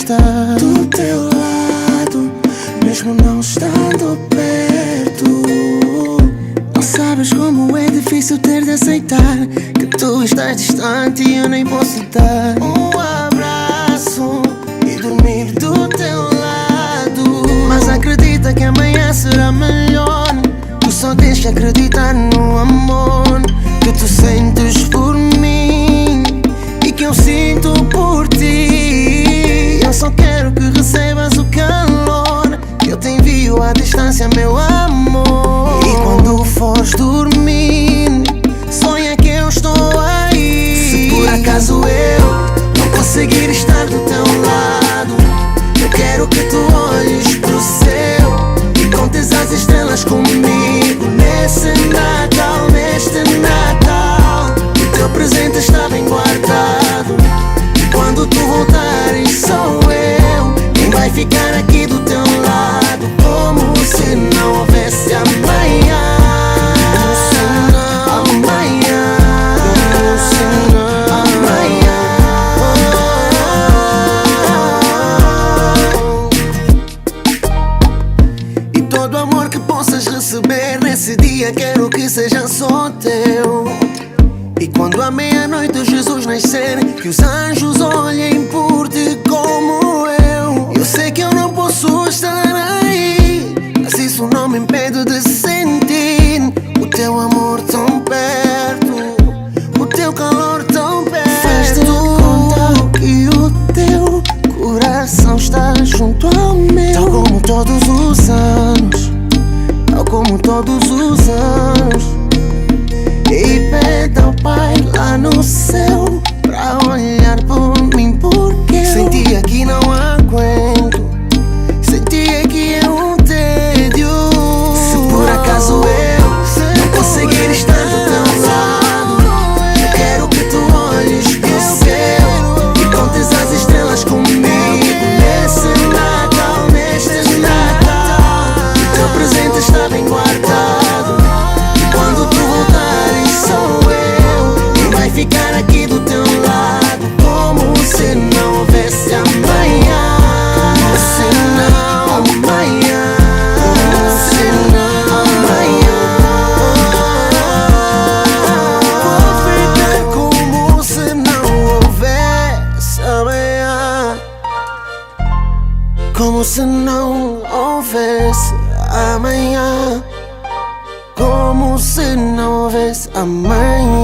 estar do teu lado, mesmo não estando perto. Não sabes como é difícil ter de aceitar que tu estás distante e eu nem posso dar um abraço e dormir do teu lado. Mas acredita que amanhã será melhor. Tu só tens que acreditar no amor que tu sentes por mim e que eu sinto por ti. Eu só quero que recebas o calor que eu te envio à distância, meu amor. E quando fores dormir, sonha que eu estou aí. Se por acaso eu não conseguir estar do teu lado, eu quero que tu olhes pro céu e contes as estrelas comigo nesse Natal, neste Natal. O teu presente está bem guardado e quando tu voltares sou eu quem vai ficar aqui do teu lado, como se não houvesse amanhã. Todo amor que possas receber nesse dia quero que seja só teu. E quando à meia-noite Jesus nascer, que os anjos olhem por ti como eu. Eu sei que eu não posso estar aí, mas isso não me impede de sentir o teu amor tão perto, o teu calor tão perto. Faz-te conta que o teu coração está junto ao meu, tal como todos os anos, tal como todos os anos. E pede ao Pai lá no céu pra olhar por mim, porque sem ti aqui não aguento, sem ti aqui é um tédio. Se por acaso eu não conseguir estar do teu lado, eu quero que tu olhes pro céu e contes as estrelas comigo nesse Natal, neste Natal. O teu presente está bem guardado e quando tu voltares sou eu quem vai ficar aqui do teu lado, como se não houvesse amanhã. Como se não amanhã, como se não amanhã. Vou ficar como se não houvesse amanhã, como se não houvesse amanhã, como se não houvesse amanhã.